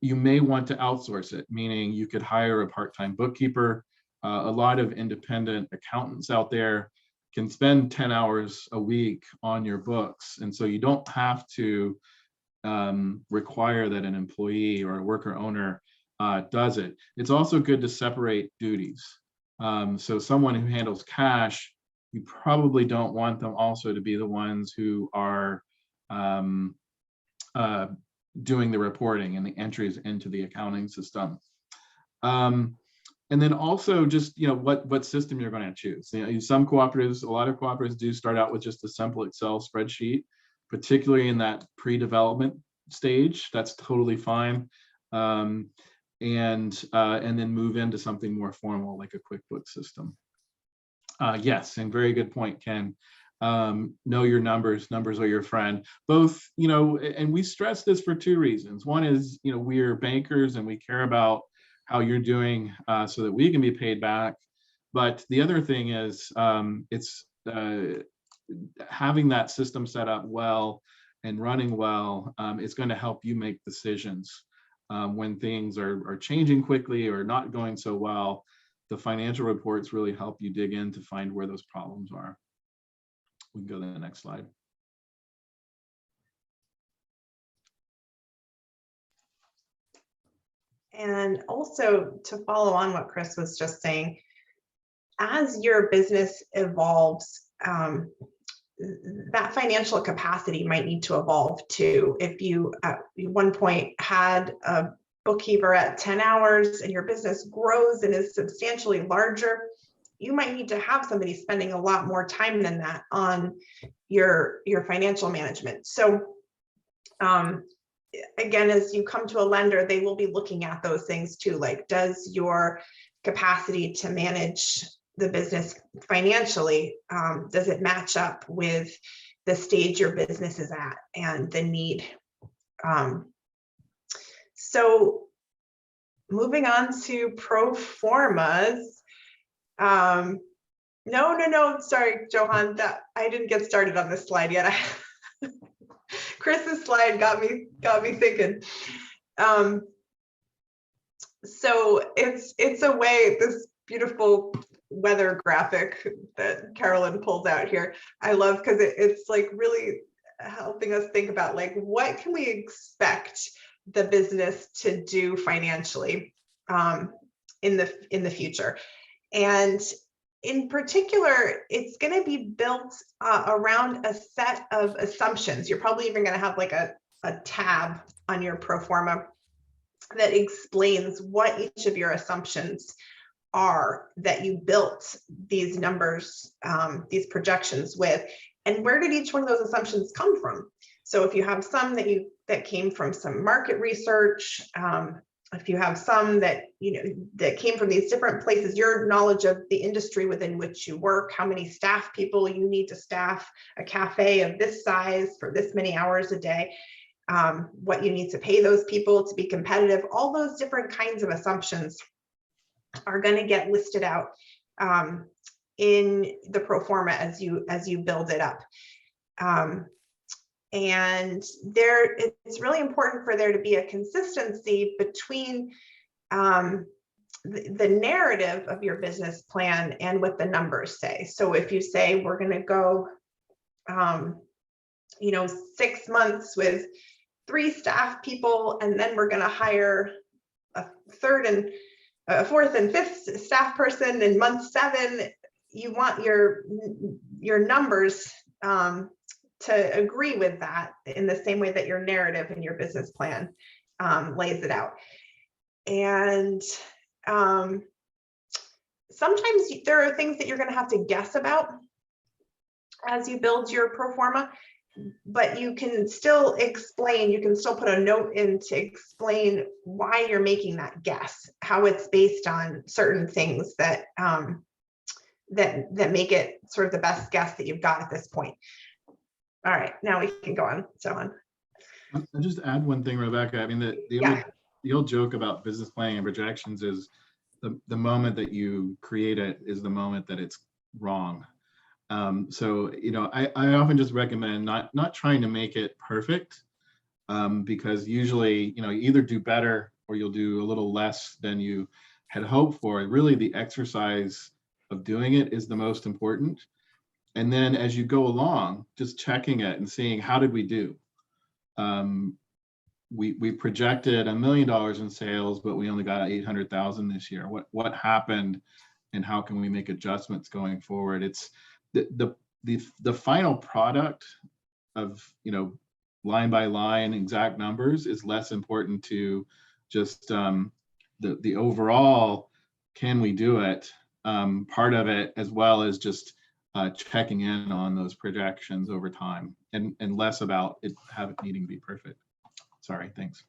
You may want to outsource it, meaning you could hire a part-time bookkeeper. A lot of independent accountants out there can spend 10 hours a week on your books. And so you don't have to require that an employee or a worker owner does it. It's also good to separate duties. So someone who handles cash, you probably don't want them also to be the ones who are doing the reporting and the entries into the accounting system. And then also just, what system you're going to choose. Some cooperatives, a lot of cooperatives do start out with just a simple Excel spreadsheet, particularly in that pre-development stage. That's totally fine. And then move into something more formal, like a QuickBooks system. Yes, and very good point, Ken. Know your numbers are your friend. Both, and we stress this for two reasons. One is, we're bankers and we care about how you're doing so that we can be paid back. But the other thing is, it's having that system set up well and running well is going to help you make decisions when things are changing quickly or not going so well. The financial reports really help you dig in to find where those problems are. We can go to the next slide. And also to follow on what Chris was just saying, as your business evolves, that financial capacity might need to evolve too. If you at one point had a bookkeeper at 10 hours and your business grows and is substantially larger, you might need to have somebody spending a lot more time than that on your financial management. So again, as you come to a lender, they will be looking at those things too. Like, does your capacity to manage the business financially, does it match up with the stage your business is at and the need? So moving on to pro formas. No, sorry, Johan, that I didn't get started on this slide yet. Chris's slide got me thinking. So it's a way, this beautiful weather graphic that Carolyn pulls out here, I love, because it's like really helping us think about like, what can we expect the business to do financially in the future. And in particular, it's going to be built around a set of assumptions. You're probably even going to have like a tab on your pro forma that explains what each of your assumptions are that you built these numbers, these projections with, and where did each one of those assumptions come from? So if you have some that came from some market research, if you have some that that came from these different places, your knowledge of the industry within which you work, how many staff people you need to staff a cafe of this size for this many hours a day, what you need to pay those people to be competitive, all those different kinds of assumptions are going to get listed out in the pro forma as you build it up. And it's really important for there to be a consistency between the narrative of your business plan and what the numbers say. So if you say we're going to go 6 months with 3 staff people, and then we're going to hire a fourth and fifth staff person in month 7, you want your numbers to agree with that in the same way that your narrative and your business plan lays it out. And sometimes there are things that you're going to have to guess about as you build your pro forma, but you can still explain, you can still put a note in to explain why you're making that guess, how it's based on certain things that that make it sort of the best guess that you've got at this point. All right, now we can go on. So on. I'll just add one thing, Rebecca. I mean, the old joke about business planning and projections is the moment that you create it is the moment that it's wrong. So, I often just recommend not trying to make it perfect, because usually, you either do better or you'll do a little less than you had hoped for. Really, the exercise of doing it is the most important. And then as you go along, just checking it and seeing, how did we do? We projected $1 million in sales, but we only got 800,000 this year. What happened, and how can we make adjustments going forward? It's the final product of line by line exact numbers is less important to just the overall, can we do it, part of it, as well as just checking in on those projections over time, and less about it needing to be perfect. Sorry, thanks.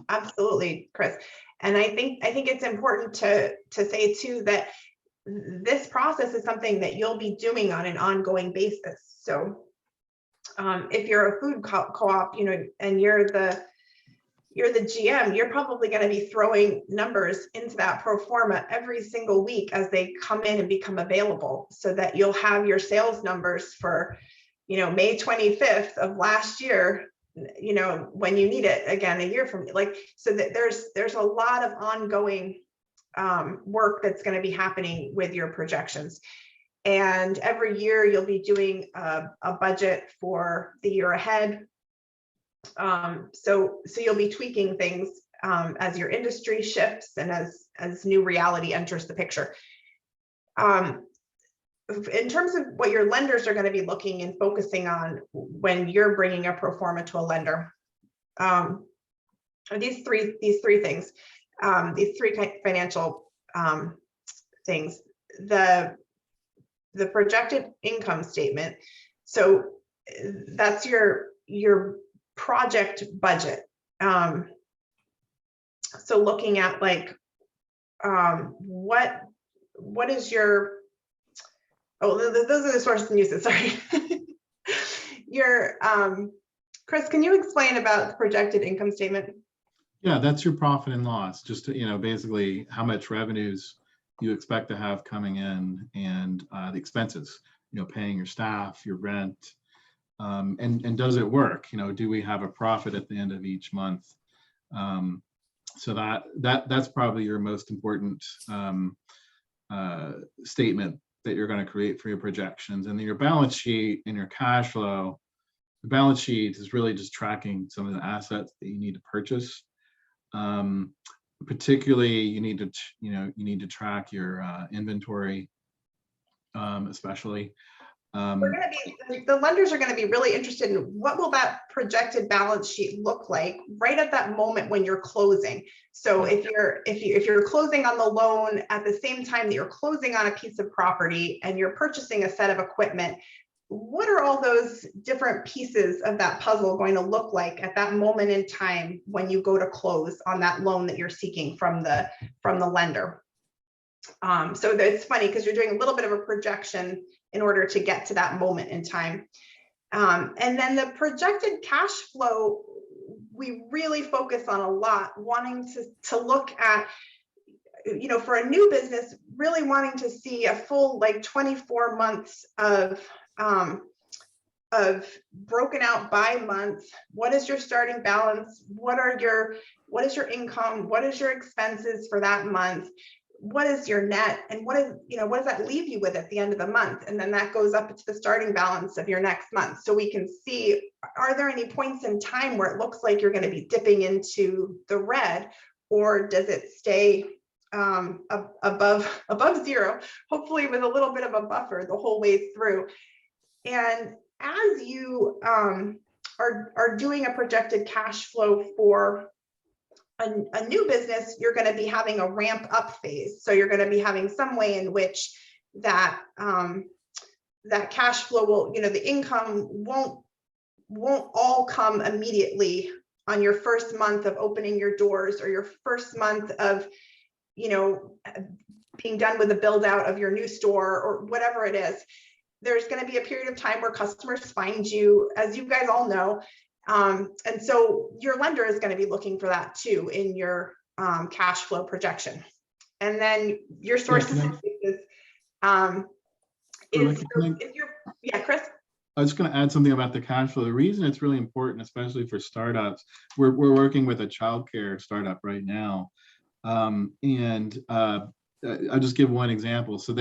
Absolutely, Chris. And I think it's important to say too that this process is something that you'll be doing on an ongoing basis. So if you're a food co-op, and you're the GM, you're probably going to be throwing numbers into that pro forma every single week as they come in and become available, so that you'll have your sales numbers for, May 25th of last year, when you need it again a year from, so that there's a lot of ongoing work that's going to be happening with your projections. And every year you'll be doing a budget for the year ahead. So you'll be tweaking things as your industry shifts and as new reality enters the picture. In terms of what your lenders are going to be looking and focusing on when you're bringing a pro forma to a lender, are these three things, these three financial things. The projected income statement. So that's your project budget. So looking at like what is your, those are the sources and uses, sorry. Your Chris, can you explain about the projected income statement? Yeah, that's your profit and loss, just to, basically how much revenues you expect to have coming in, and the expenses, paying your staff, your rent, and does it work? Do we have a profit at the end of each month? So that's probably your most important statement that you're going to create for your projections. And then your balance sheet and your cash flow. The balance sheet is really just tracking some of the assets that you need to purchase. Particularly, you need to track your inventory, especially. The lenders are going to be really interested in what will that projected balance sheet look like right at that moment when you're closing. So if you're closing on the loan at the same time that you're closing on a piece of property and you're purchasing a set of equipment, what are all those different pieces of that puzzle going to look like at that moment in time when you go to close on that loan that you're seeking from the lender? So it's funny because you're doing a little bit of a projection in order to get to that moment in time. And then the projected cash flow, we really focus on a lot, wanting to look at, for a new business, really wanting to see a full 24 months of broken out by month. What is your starting balance? What is your income? What is your expenses for that month? What is your net, and what does that leave you with at the end of the month? And then that goes up to the starting balance of your next month. So we can see, are there any points in time where it looks like you're going to be dipping into the red, or does it stay above zero, hopefully with a little bit of a buffer the whole way through? And as you are doing a projected cash flow for a new business, you're going to be having a ramp up phase. So you're going to be having some way in which that that cash flow will, the income won't all come immediately on your first month of opening your doors, or your first month of, being done with the build out of your new store, or whatever it is. There's going to be a period of time where customers find you, as you guys all know. And so your lender is going to be looking for that too in your cash flow projection. And then your sources Chris? I was going to add something about the cash flow. The reason it's really important, especially for startups, we're working with a childcare startup right now. And I'll just give one example. So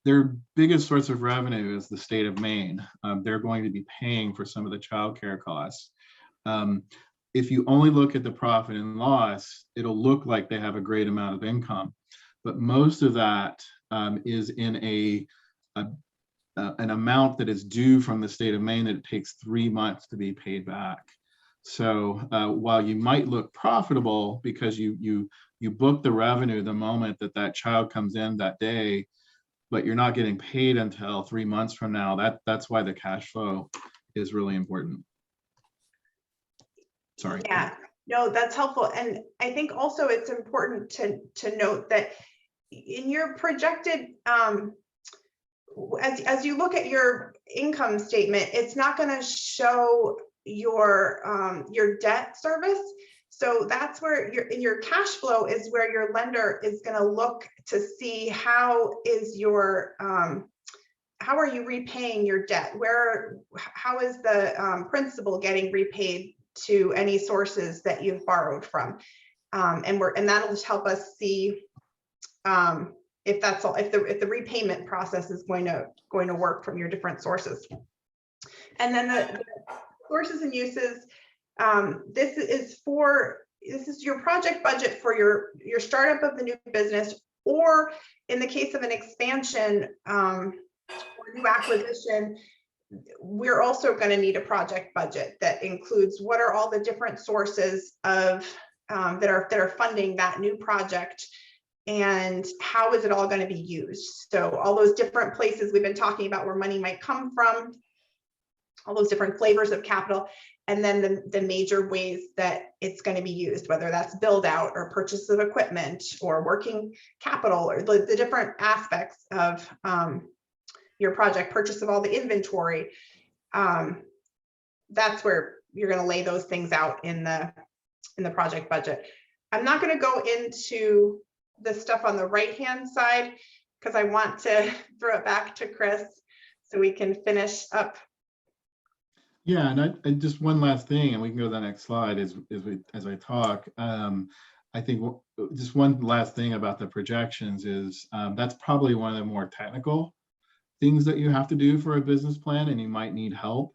their biggest source of revenue is the state of Maine. They're going to be paying for some of the childcare costs. If you only look at the profit and loss, it'll look like they have a great amount of income, but most of that is in an amount that is due from the state of Maine that it takes 3 months to be paid back. So while you might look profitable because you book the revenue the moment that child comes in that day, but you're not getting paid until 3 months from now. That's why the cash flow is really important. Sorry. Yeah, no, that's helpful. And I think also it's important to note that in your projected, as you look at your income statement, it's not going to show your debt service. So that's where in your cash flow is where your lender is going to look to see how are you repaying your debt? How is the principal getting repaid to any sources that you've borrowed from? And that'll just help us see if the repayment process is going to work from your different sources. And then the sources and uses. This is for this is your project budget for your startup of the new business, or in the case of an expansion or new acquisition, we're also going to need a project budget that includes what are all the different sources of that are funding that new project, and how is it all going to be used. So all those different places we've been talking about where money might come from, all those different flavors of capital, and then the major ways that it's going to be used, whether that's build out or purchase of equipment or working capital, or the different aspects of your project, purchase of all the inventory. That's where you're going to lay those things out in the project budget. I'm not going to go into the stuff on the right hand side because I want to throw it back to Chris so we can finish up. Yeah, and I just one last thing, and we can go to the next slide as I talk. I think just one last thing about the projections is that's probably one of the more technical things that you have to do for a business plan, and you might need help.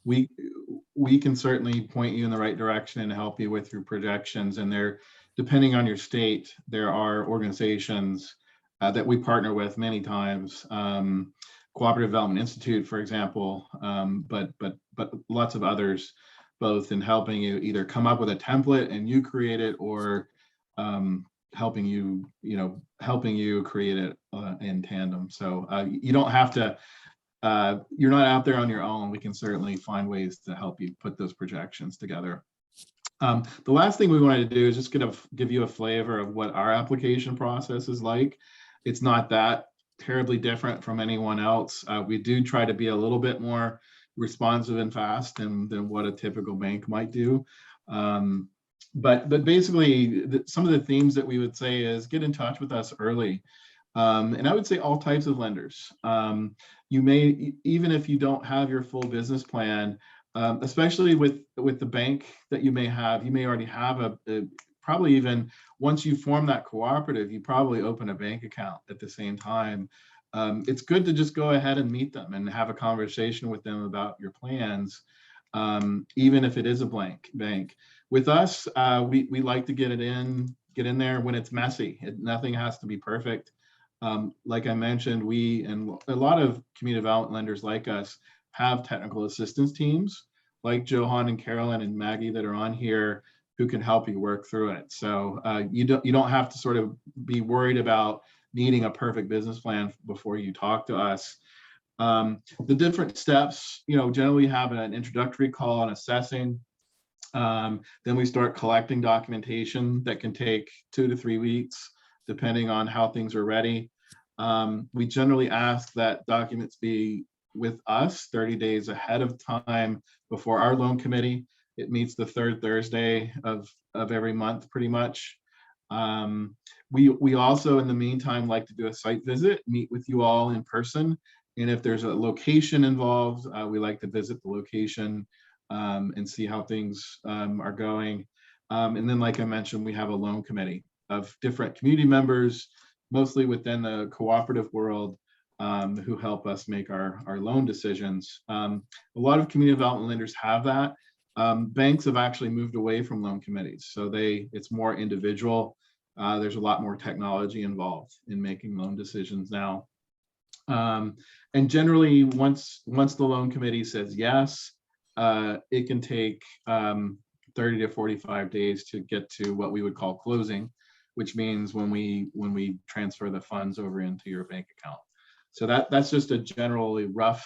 We can certainly point you in the right direction and help you with your projections. And there, depending on your state, there are organizations that we partner with many times. Cooperative Development Institute, for example, but lots of others, both in helping you either come up with a template and you create it, or helping you create it in tandem. So you don't have to. You're not out there on your own. We can certainly find ways to help you put those projections together. The last thing we wanted to do is just give you a flavor of what our application process is like. It's not that terribly different from anyone else. We do try to be a little bit more responsive and fast than what a typical bank might do. But basically, some of the themes that we would say is get in touch with us early. And I would say all types of lenders. You may, even if you don't have your full business plan, especially with the bank that you may have, you may already have probably even once you form that cooperative, you probably open a bank account at the same time. It's good to just go ahead and meet them and have a conversation with them about your plans, even if it is a blank bank. With us, we like to get in there when it's messy. Nothing has to be perfect. Like I mentioned, we and a lot of community development lenders like us have technical assistance teams like Johan and Carolyn and Maggie that are on here who can help you work through it. So you don't have to sort of be worried about needing a perfect business plan before you talk to us. The different steps, generally have an introductory call on assessing. Then we start collecting documentation that can take 2 to 3 weeks, depending on how things are ready. We generally ask that documents be with us 30 days ahead of time before our loan committee. It meets the third Thursday of every month, pretty much. We also, in the meantime, like to do a site visit, meet with you all in person. And if there's a location involved, we like to visit the location and see how things are going. And then, like I mentioned, we have a loan committee of different community members, mostly within the cooperative world, who help us make our loan decisions. A lot of community development lenders have that. Banks have actually moved away from loan committees, so it's more individual. There's a lot more technology involved in making loan decisions now. And generally, once the loan committee says yes, it can take 30 to 45 days to get to what we would call closing, which means when we transfer the funds over into your bank account. So that's just a generally rough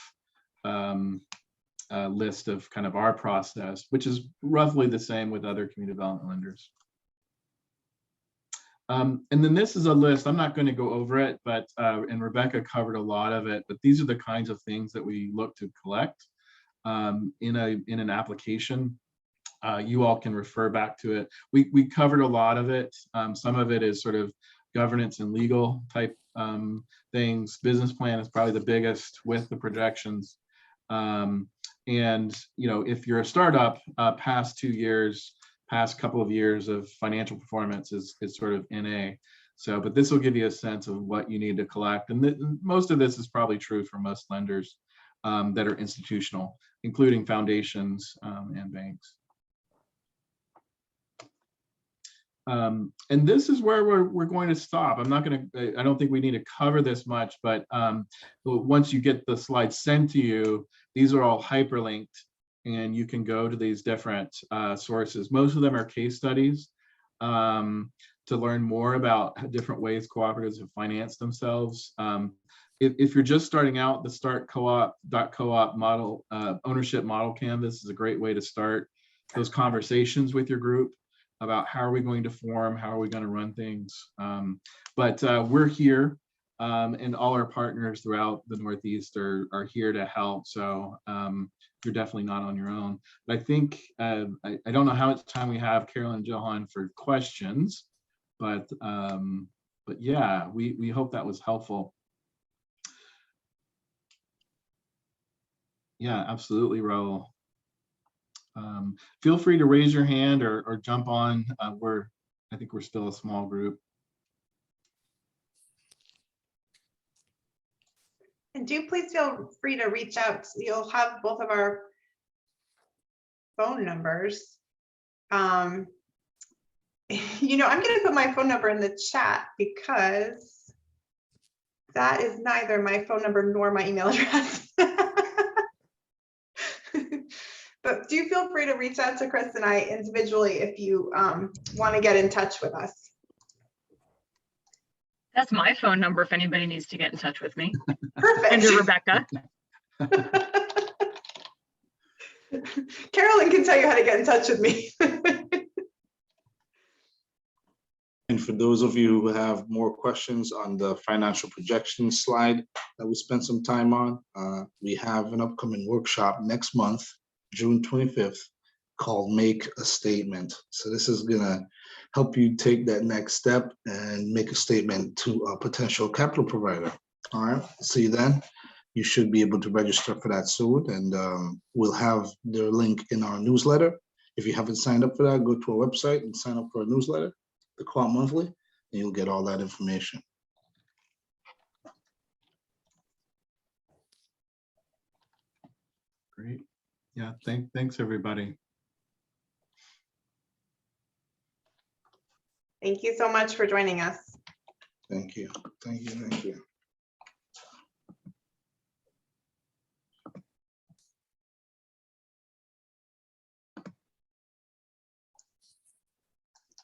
list of kind of our process, which is roughly the same with other community development lenders. And then this is a list. I'm not going to go over it, but and Rebecca covered a lot of it. But these are the kinds of things that we look to collect in an application. You all can refer back to it. We covered a lot of it. Some of it is sort of governance and legal type things. Business plan is probably the biggest with the projections. And if you're a startup, past 2 years, past couple of years of financial performance is sort of NA. So, but this will give you a sense of what you need to collect. And most of this is probably true for most lenders that are institutional, including foundations and banks. And this is where we're going to stop. I don't think we need to cover this much, but once you get the slides sent to you, these are all hyperlinked and you can go to these different sources. Most of them are case studies to learn more about different ways cooperatives have financed themselves. If you're just starting out, the startcoop.coop model ownership model canvas is a great way to start those conversations with your group about how are we going to form, how are we going to run things. But we're here, and all our partners throughout the Northeast are here to help. So you're definitely not on your own. But I think, I don't know how much time we have, Carolyn and Johan, for questions, but yeah, we hope that was helpful. Yeah, absolutely, Raul. Feel free to raise your hand or jump on. I think we're still a small group. And do please feel free to reach out. You'll have both of our phone numbers. I'm going to put my phone number in the chat because that is neither my phone number nor my email address. But do feel free to reach out to Chris and I individually if you want to get in touch with us. That's my phone number if anybody needs to get in touch with me. Perfect. And to Rebecca. Carolyn can tell you how to get in touch with me. And for those of you who have more questions on the financial projections slide that we spent some time on, we have an upcoming workshop next month, June 25th, called Make a Statement. So this is gonna help you take that next step and make a statement to a potential capital provider. All right, see you then. You should be able to register for that soon, and we'll have the link in our newsletter. If you haven't signed up for that, go to our website and sign up for our newsletter, the Co-op Monthly, and you'll get all that information. Great. Yeah, thanks everybody. Thank you so much for joining us. Thank you. Thank you. Thank you.